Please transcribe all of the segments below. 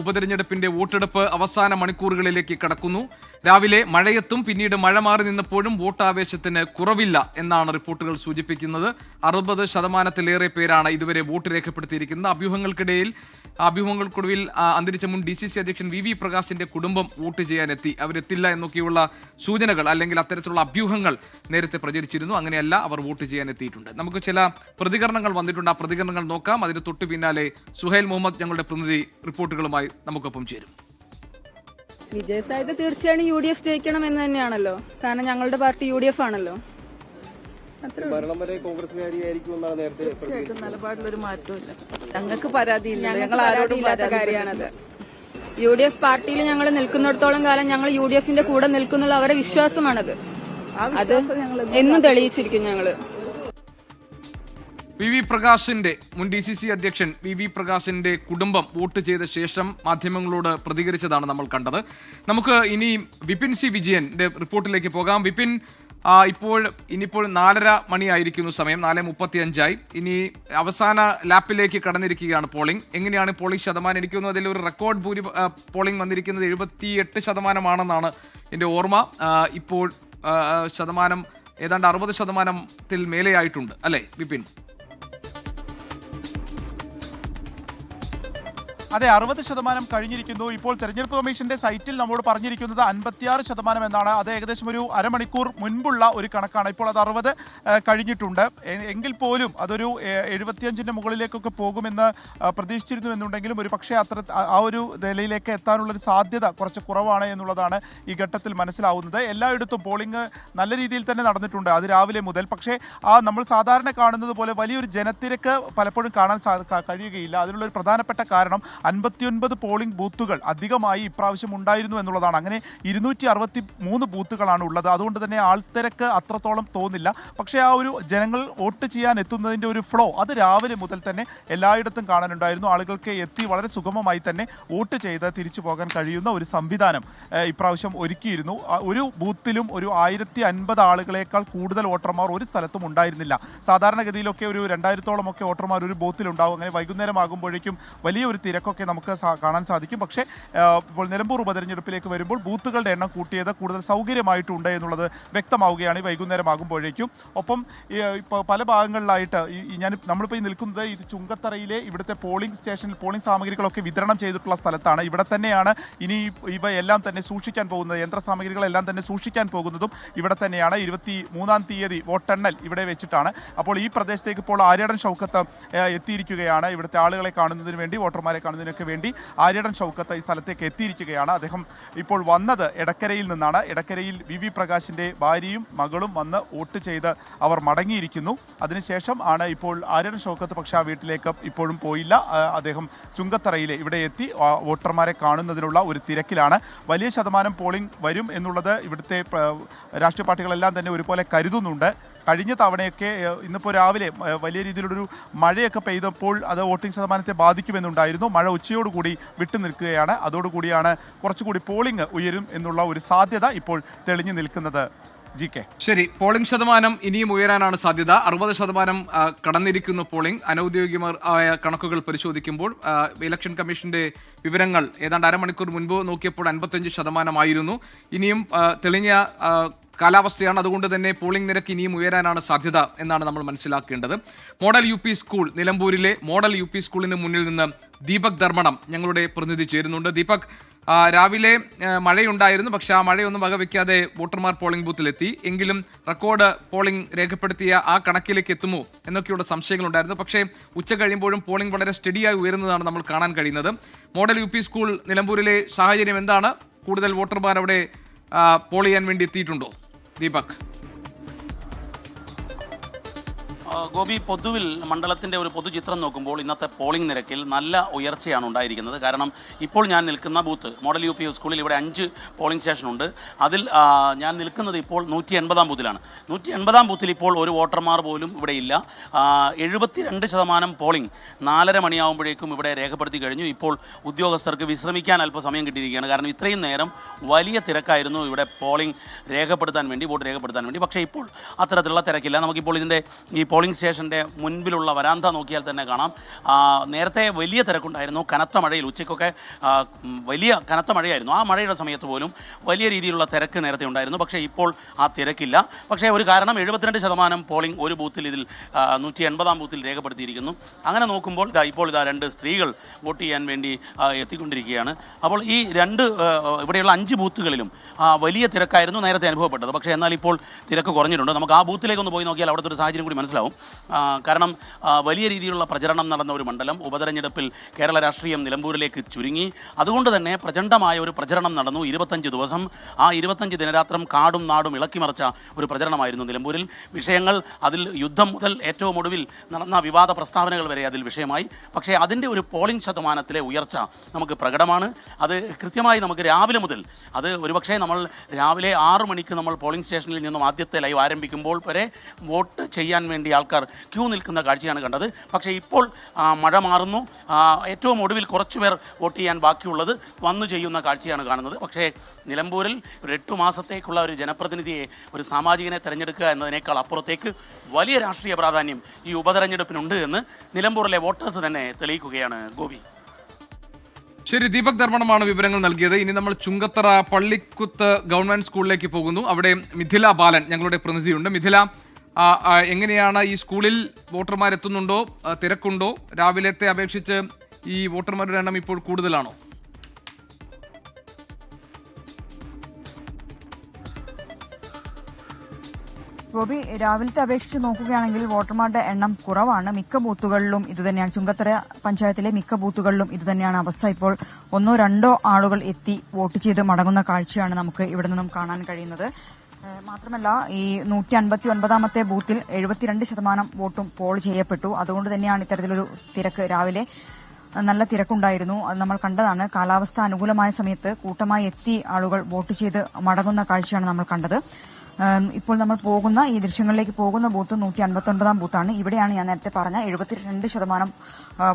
ഉപതെരഞ്ഞെടുപ്പിന്റെ വോട്ടെടുപ്പ് അവസാന മണിക്കൂറുകളിലേക്ക് കടക്കുന്നു. രാവിലെ മഴയെത്തും, പിന്നീട് മഴ മാറി നിന്നപ്പോഴും വോട്ടാവേശത്തിന് കുറവില്ല എന്നാണ് റിപ്പോർട്ടുകൾ സൂചിപ്പിക്കുന്നത്. 60% പേരാണ് ഇതുവരെ വോട്ട് രേഖപ്പെടുത്തിയിരിക്കുന്നത്. അഭ്യൂഹങ്ങൾക്കൊടുവിൽ അന്തരിച്ച മുൻ DCC അധ്യക്ഷൻ VV പ്രകാശിന്റെ കുടുംബം വോട്ട് ചെയ്യാനെത്തി. അവരെത്തില്ല എന്നൊക്കെയുള്ള സൂചനകൾ അല്ലെങ്കിൽ അത്തരത്തിലുള്ള അഭ്യൂഹങ്ങൾ നേരത്തെ പ്രചരിച്ചിരുന്നു. അങ്ങനെയല്ല, അവർ വോട്ട് ചെയ്യാൻ എത്തിയിട്ടുണ്ട്. നമുക്ക് ചില പ്രതികരണങ്ങൾ വന്നിട്ടുണ്ട്, ആ പ്രതികരണങ്ങൾ നോക്കാം. അതിന് തൊട്ടു പിന്നാലെ സുഹൈൽ മുഹമ്മദ് ഞങ്ങളുടെ പ്രതിനിധി റിപ്പോർട്ടുകളുമായി നമുക്കൊപ്പം ചേരും. വിജയസാധ്യത തീർച്ചയായും UDF ജയിക്കണം എന്ന് തന്നെയാണല്ലോ. കാരണം ഞങ്ങളുടെ പാർട്ടി UDF ആണല്ലോ. നിലപാടിലൊരു മാറ്റമില്ല. ഞങ്ങൾക്ക് പരാതിയില്ല, ഞങ്ങൾ പരാതിയില്ലാത്ത കാര്യമാണത്. UDF പാർട്ടിയിൽ ഞങ്ങൾ നിൽക്കുന്നിടത്തോളം കാലം ഞങ്ങൾ UDFന്റെ കൂടെ നിൽക്കുന്നുള്ള അവരുടെ വിശ്വാസമാണത്. അത് എന്നും തെളിയിച്ചിരിക്കും ഞങ്ങള്. VV പ്രകാശിന്റെ മുൻ DCC അധ്യക്ഷൻ VV പ്രകാശിന്റെ കുടുംബം വോട്ട് ചെയ്ത ശേഷം മാധ്യമങ്ങളോട് പ്രതികരിച്ചതാണ് നമ്മൾ കണ്ടത്. നമുക്ക് ഇനി വിപിൻ സി വിജയന്റെ റിപ്പോർട്ടിലേക്ക് പോകാം. വിപിൻ, ഇനിയിപ്പോൾ 4:30 മണിയായിരിക്കുന്നു, സമയം 4:35. ഇനി അവസാന ലാപ്പിലേക്ക് കടന്നിരിക്കുകയാണ് പോളിംഗ്. എങ്ങനെയാണ് പോളിംഗ് ശതമാനം? എനിക്ക് തോന്നുന്നു അതിലൊരു റെക്കോർഡ് പോളിംഗ് വന്നിരിക്കുന്നത് 78% എൻ്റെ ഓർമ്മ. ഇപ്പോൾ ശതമാനം ഏതാണ്ട് 60% മേലെയായിട്ടുണ്ട് അല്ലേ വിപിൻ? അതെ, 60% കഴിഞ്ഞിരിക്കുന്നു. ഇപ്പോൾ തെരഞ്ഞെടുപ്പ് കമ്മീഷന്റെ സൈറ്റിൽ നമ്മോട് പറഞ്ഞിരിക്കുന്നത് 56% എന്നാണ്. അത് ഏകദേശം ഒരു അരമണിക്കൂർ മുൻപുള്ള ഒരു കണക്കാണ്. ഇപ്പോൾ അത് 60 കഴിഞ്ഞിട്ടുണ്ട്. എങ്കിൽ പോലും അതൊരു 75-ന്റെ മുകളിലേക്കൊക്കെ പോകുമെന്ന് പ്രതീക്ഷിച്ചിരുന്നു എന്നുണ്ടെങ്കിലും ഒരു പക്ഷേ ആ ഒരു നിലയിലേക്ക് എത്താനുള്ളൊരു സാധ്യത കുറച്ച് കുറവാണ് എന്നുള്ളതാണ് ഈ ഘട്ടത്തിൽ മനസ്സിലാവുന്നത്. എല്ലായിടത്തും പോളിംഗ് നല്ല രീതിയിൽ തന്നെ നടന്നിട്ടുണ്ട്, അത് രാവിലെ മുതൽ. പക്ഷേ നമ്മൾ സാധാരണ കാണുന്നത് പോലെ വലിയൊരു ജനത്തിരക്ക് പലപ്പോഴും കാണാൻ കഴിയുകയില്ല. അതിനുള്ളൊരു പ്രധാനപ്പെട്ട കാരണം 59 പോളിംഗ് ബൂത്തുകൾ അധികമായി ഇപ്രാവശ്യം ഉണ്ടായിരുന്നു എന്നുള്ളതാണ്. അങ്ങനെ 263 ബൂത്തുകളാണ് ഉള്ളത്. അതുകൊണ്ട് തന്നെ ആൾത്തിരക്ക് അത്രത്തോളം തോന്നില്ല. പക്ഷേ ആ ഒരു ജനങ്ങൾ വോട്ട് ചെയ്യാൻ എത്തുന്നതിൻ്റെ ഒരു ഫ്ലോ അത് രാവിലെ മുതൽ തന്നെ എല്ലായിടത്തും കാണാനുണ്ടായിരുന്നു. ആളുകൾക്ക് എത്തി വളരെ സുഗമമായി തന്നെ വോട്ട് ചെയ്ത് തിരിച്ചു പോകാൻ കഴിയുന്ന ഒരു സംവിധാനം ഇപ്രാവശ്യം ഒരുക്കിയിരുന്നു. ഒരു ബൂത്തിലും ഒരു 1050 ആളുകളേക്കാൾ കൂടുതൽ വോട്ടർമാർ ഒരു സ്ഥലത്തും ഉണ്ടായിരുന്നില്ല. സാധാരണഗതിയിലൊക്കെ ഒരു 2000-ഓളം ഒക്കെ വോട്ടർമാർ ഒരു ബൂത്തിലുണ്ടാവും. അങ്ങനെ വൈകുന്നേരം ആകുമ്പോഴേക്കും വലിയൊരു തിരക്കൊക്കെ നമുക്ക് കാണാൻ സാധിക്കും. പക്ഷേ ഇപ്പോൾ നിലമ്പൂർ ഉപതെരഞ്ഞെടുപ്പിലേക്ക് വരുമ്പോൾ ബൂത്തുകളുടെ എണ്ണം കൂട്ടിയത് കൂടുതൽ സൗകര്യമായിട്ടുണ്ട് എന്നുള്ളത് വ്യക്തമാവുകയാണ് വൈകുന്നേരം ആകുമ്പോഴേക്കും. ഒപ്പം ഇപ്പോൾ പല ഭാഗങ്ങളിലായിട്ട് നമ്മളിപ്പോൾ നിൽക്കുന്നത് ഈ ചുങ്കത്തറയിലെ ഇവിടുത്തെ പോളിംഗ് സ്റ്റേഷനിൽ പോളിംഗ് സാമഗ്രികളൊക്കെ വിതരണം ചെയ്തിട്ടുള്ള സ്ഥലത്താണ്. ഇവിടെ തന്നെയാണ് ഇനി ഇവയെല്ലാം തന്നെ സൂക്ഷിക്കാൻ പോകുന്നത്. യന്ത്ര സാമഗ്രികളെല്ലാം തന്നെ സൂക്ഷിക്കാൻ പോകുന്നതും ഇവിടെ തന്നെയാണ്. 23-ാം തീയതി വോട്ടെണ്ണൽ ഇവിടെ വെച്ചിട്ടാണ്. അപ്പോൾ ഈ പ്രദേശത്തേക്ക് ഇപ്പോൾ ആര്യാടൻ ഷൗക്കത്ത് എത്തിയിരിക്കുകയാണ്. ഇവിടുത്തെ ആളുകളെ കാണുന്നതിന് വേണ്ടി, വോട്ടർമാരെ കാണുന്നതിനൊക്കെ വേണ്ടി ആര്യാടൻ ഷൗക്കത്ത് ഈ സ്ഥലത്തേക്ക് എത്തിയിരിക്കുകയാണ്. അദ്ദേഹം ഇപ്പോൾ വന്നത് എടക്കരയിൽ നിന്നാണ്. എടക്കരയിൽ VV പ്രകാശിൻ്റെ ഭാര്യയും മകളും വന്ന് വോട്ട് ചെയ്ത് അവർ മടങ്ങിയിരിക്കുന്നു. അതിനുശേഷം ആണ് ഇപ്പോൾ ആര്യാടൻ ഷൗക്കത്ത് പക്ഷേ ആ വീട്ടിലേക്ക് ഇപ്പോഴും പോയില്ല. അദ്ദേഹം ചുങ്കത്തറയിലെ ഇവിടെ എത്തി വോട്ടർമാരെ കാണുന്നതിനുള്ള ഒരു തിരക്കിലാണ്. വലിയ ശതമാനം പോളിംഗ് വരും എന്നുള്ളത് ഇവിടുത്തെ രാഷ്ട്രീയ പാർട്ടികളെല്ലാം തന്നെ ഒരുപോലെ കരുതുന്നുണ്ട്. കഴിഞ്ഞ തവണയൊക്കെ ഇന്നിപ്പോൾ രാവിലെ വലിയ രീതിയിലുള്ളൊരു മഴയൊക്കെ പെയ്തപ്പോൾ അത് വോട്ടിംഗ് ശതമാനത്തെ ബാധിക്കുമെന്നുണ്ടായിരുന്നു. മഴ ഉച്ചയോടുകൂടി വിട്ടുനിൽക്കുകയാണ്. അതോടുകൂടിയാണ് കുറച്ചുകൂടി പോളിംഗ് ഉയരും എന്നുള്ള ഒരു സാധ്യത ഇപ്പോൾ തെളിഞ്ഞു നിൽക്കുന്നത്. ശരി, പോളിംഗ് ശതമാനം ഇനിയും ഉയരാനാണ് സാധ്യത. 60% കടന്നിരിക്കുന്നു പോളിംഗ്. അനൌദ്യോഗികമായ കണക്കുകൾ പരിശോധിക്കുമ്പോൾ ഇലക്ഷൻ കമ്മീഷന്റെ വിവരങ്ങൾ ഏതാണ്ട് അരമണിക്കൂർ മുൻപ് നോക്കിയപ്പോൾ 55% ഇനിയും തെളിഞ്ഞ കാലാവസ്ഥയാണ്. അതുകൊണ്ട് തന്നെ പോളിംഗ് നിരക്ക് ഇനിയും ഉയരാനാണ് സാധ്യത എന്നാണ് നമ്മൾ മനസ്സിലാക്കേണ്ടത്. മോഡൽ UP സ്കൂൾ, നിലമ്പൂരിലെ മോഡൽ UP സ്കൂളിന് മുന്നിൽ നിന്ന് ദീപക് ധർമ്മടം ഞങ്ങളുടെ പ്രതിനിധി ചേരുന്നുണ്ട്. ദീപക്, രാവിലെ മഴയുണ്ടായിരുന്നു, പക്ഷേ ആ മഴയൊന്നും വകവയ്ക്കാതെ വോട്ടർമാർ പോളിംഗ് ബൂത്തിലെത്തി. എങ്കിലും റെക്കോർഡ് പോളിംഗ് രേഖപ്പെടുത്തിയ ആ കണക്കിലേക്ക് എത്തുമോ എന്നൊക്കെയുള്ള സംശയങ്ങളുണ്ടായിരുന്നു. പക്ഷേ ഉച്ച കഴിയുമ്പോഴും പോളിംഗ് വളരെ സ്റ്റഡിയായി ഉയരുന്നതാണ് നമ്മൾ കാണാൻ കഴിയുന്നത്. മോഡൽ UP സ്കൂൾ നിലമ്പൂരിലെ സാഹചര്യം എന്താണ്? കൂടുതൽ വോട്ടർമാർ അവിടെ പോൾ ചെയ്യാൻ വേണ്ടി എത്തിയിട്ടുണ്ടോ ദീപക്? ഗോപി, പൊതുവിൽ മണ്ഡലത്തിൻ്റെ ഒരു പൊതുചിത്രം നോക്കുമ്പോൾ ഇന്നത്തെ പോളിംഗ് നിരക്കിൽ നല്ല ഉയർച്ചയാണ് ഉണ്ടായിരിക്കുന്നത്. കാരണം ഇപ്പോൾ ഞാൻ നിൽക്കുന്ന ബൂത്ത് മോഡൽ UP സ്കൂളിൽ ഇവിടെ 5 പോളിംഗ് സ്റ്റേഷനുണ്ട്. അതിൽ ഞാൻ നിൽക്കുന്നത് ഇപ്പോൾ 180-ാം ബൂത്തിലാണ്. 180-ാം ബൂത്തിൽ ഇപ്പോൾ ഒരു വോട്ടർമാർ പോലും ഇവിടെ ഇല്ല. 72% പോളിംഗ് 4:30 മണിയാകുമ്പോഴേക്കും ഇവിടെ രേഖപ്പെടുത്തി കഴിഞ്ഞു. ഇപ്പോൾ ഉദ്യോഗസ്ഥർക്ക് വിശ്രമിക്കാൻ അല്പം സമയം കിട്ടിയിരിക്കുകയാണ്. കാരണം ഇത്രയും നേരം വലിയ തിരക്കായിരുന്നു ഇവിടെ പോളിംഗ് രേഖപ്പെടുത്താൻ വേണ്ടി, വോട്ട് രേഖപ്പെടുത്താൻ വേണ്ടി. പക്ഷേ ഇപ്പോൾ അത്തരത്തിലുള്ള തിരക്കില്ല. നമുക്കിപ്പോൾ ഇതിൻ്റെ ഈ പോളിംഗ് സ്റ്റേഷൻ്റെ മുൻപിലുള്ള വരാന്ത നോക്കിയാൽ തന്നെ കാണാം. നേരത്തെ വലിയ തിരക്കുണ്ടായിരുന്നു. കനത്ത മഴയിൽ ഉച്ചയ്ക്കൊക്കെ വലിയ കനത്ത മഴയായിരുന്നു. ആ മഴയുടെ സമയത്ത് പോലും വലിയ രീതിയിലുള്ള തിരക്ക് നേരത്തെ ഉണ്ടായിരുന്നു. പക്ഷേ ഇപ്പോൾ ആ തിരക്കില്ല. പക്ഷേ ഒരു കാരണം 72% പോളിംഗ് ഒരു ബൂത്തിൽ, ഇതിൽ 180-ാം ബൂത്തിൽ രേഖപ്പെടുത്തിയിരിക്കുന്നു. അങ്ങനെ നോക്കുമ്പോൾ ഇപ്പോൾ 2 സ്ത്രീകൾ വോട്ട് ചെയ്യാൻ വേണ്ടി എത്തിക്കൊണ്ടിരിക്കുകയാണ്. അപ്പോൾ ഈ ഇവിടെയുള്ള 5 ബൂത്തുകളിലും വലിയ തിരക്കായിരുന്നു നേരത്തെ അനുഭവപ്പെട്ടത്. പക്ഷേ എന്നാൽ ഇപ്പോൾ തിരക്ക് കുറഞ്ഞിട്ടുണ്ട്. നമുക്ക് ആ ബൂത്തിലേക്കൊന്ന് പോയി നോക്കിയാൽ അവിടുത്തെ ഒരു സാഹചര്യം കൂടി മനസ്സിലാവും. കാരണം വലിയ രീതിയിലുള്ള പ്രചരണം നടന്ന ഒരു മണ്ഡലം. ഉപതെരഞ്ഞെടുപ്പിൽ കേരള രാഷ്ട്രീയം നിലമ്പൂരിലേക്ക് ചുരുങ്ങി. അതുകൊണ്ട് തന്നെ പ്രചണ്ഡമായ ഒരു പ്രചരണം നടന്നു 25 ദിവസം. ആ 25 ദിനരാത്രം കാടും നാടും ഇളക്കിമറിച്ച ഒരു പ്രചരണമായിരുന്നു നിലമ്പൂരിൽ. വിഷയങ്ങൾ അതിൽ യുദ്ധം മുതൽ ഏറ്റവും ഒടുവിൽ നടന്ന വിവാദ പ്രസ്താവനകൾ വരെ അതിൽ വിഷയമായി. പക്ഷേ അതിൻ്റെ ഒരു പോളിംഗ് ശതമാനത്തിലെ ഉയർച്ച നമുക്ക് പ്രകടമാണ്. അത് കൃത്യമായി നമുക്ക് രാവിലെ മുതൽ, അത് ഒരുപക്ഷെ നമ്മൾ രാവിലെ 6 മണിക്ക് നമ്മൾ പോളിംഗ് സ്റ്റേഷനിൽ നിന്നും ആദ്യത്തെ ലൈവ് ആരംഭിക്കുമ്പോൾ വരെ വോട്ട് ചെയ്യാൻ വേണ്ടി ആൾക്കാർ ക്യൂ നിൽക്കുന്ന കാഴ്ചയാണ് കണ്ടത്. പക്ഷേ ഇപ്പോൾ മഴ മാറുന്നു. ഏറ്റവും ഒടുവിൽ കുറച്ചുപേർ വോട്ട് ചെയ്യാൻ ബാക്കിയുള്ളത് വന്നു ചെയ്യുന്ന കാഴ്ചയാണ് കാണുന്നത്. പക്ഷേ നിലമ്പൂരിൽ ഒരു 8 മാസത്തേക്കുള്ള ഒരു ജനപ്രതിനിധിയെ, ഒരു സാമാജികനെ തിരഞ്ഞെടുക്കുക എന്നതിനേക്കാൾ അപ്പുറത്തേക്ക് വലിയ രാഷ്ട്രീയ പ്രാധാന്യം ഈ ഉപതെരഞ്ഞെടുപ്പിനുണ്ട് എന്ന് നിലമ്പൂരിലെ വോട്ടേഴ്സ് തന്നെ തെളിയിക്കുകയാണ്. ഗോപി. ശരി, ദീപക് ധർമ്മണമാണ് വിവരങ്ങൾ നൽകിയത്. ഇനി നമ്മൾ ചുങ്കത്തറ പള്ളിക്കുത്ത് ഗവൺമെന്റ് സ്കൂളിലേക്ക് പോകുന്നു. അവിടെ മിഥില ബാലൻ ഞങ്ങളുടെ പ്രതിനിധിയുണ്ട്. മിഥില, എങ്ങനെയാണ് ഈ സ്കൂളിൽ വോട്ടർമാരെത്തുന്നുണ്ടോ, തിരക്കുണ്ടോ? രാവിലത്തെ അപേക്ഷിച്ച് ഈ വോട്ടർമാരുടെ എണ്ണം ഇപ്പോൾ കൂടുതലാണോ? ഗോപി, രാവിലത്തെ അപേക്ഷിച്ച് നോക്കുകയാണെങ്കിൽ വോട്ടർമാരുടെ എണ്ണം കുറവാണ്. മിക്ക ബൂത്തുകളിലും ഇതുതന്നെയാണ്. ചുങ്കത്തറ പഞ്ചായത്തിലെ മിക്ക ബൂത്തുകളിലും ഇതുതന്നെയാണ് അവസ്ഥ. ഇപ്പോൾ 1-2 ആളുകൾ എത്തി വോട്ട് ചെയ്ത് മടങ്ങുന്ന കാഴ്ചയാണ് നമുക്ക് ഇവിടെ നിന്നും കാണാൻ കഴിയുന്നത്. മാത്രമല്ല, ഈ 159-ാമത്തെ ബൂത്തിൽ 72% വോട്ടും പോൾ ചെയ്യപ്പെട്ടു. അതുകൊണ്ട് തന്നെയാണ് ഇത്തരത്തിലൊരു തിരക്ക്. രാവിലെ നല്ല തിരക്കുണ്ടായിരുന്നു. അത് നമ്മൾ കണ്ടതാണ്. കാലാവസ്ഥ അനുകൂലമായ സമയത്ത് കൂട്ടമായി എത്തി ആളുകൾ വോട്ട് ചെയ്ത് മടങ്ങുന്ന കാഴ്ചയാണ് നമ്മൾ കണ്ടത്. ഇപ്പോൾ നമ്മൾ പോകുന്ന ഈ ദൃശ്യങ്ങളിലേക്ക് പോകുന്ന ബൂത്ത് 159-ാം ബൂത്താണ്. ഇവിടെയാണ് ഞാൻ നേരത്തെ പറഞ്ഞ 72%